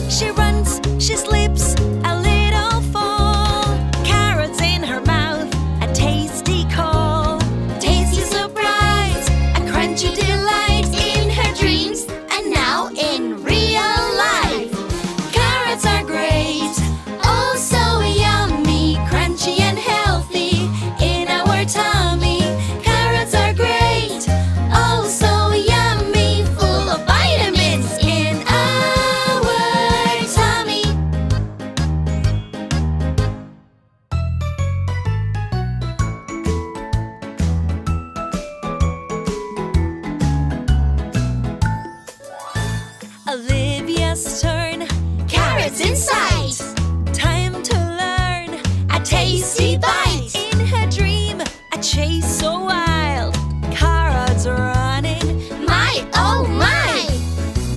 She runs, she slips, a little fall. Carrots in her mouth, a tasty call. Tasty surprise, a crunchy delight in her dreams and now in real life. Carrots are great, oh so yummy, crunchy and healthy in our tummy. Carrots are great, oh so yummy, full of vitamins in our tummy. Olivia's turn. Carrots inside.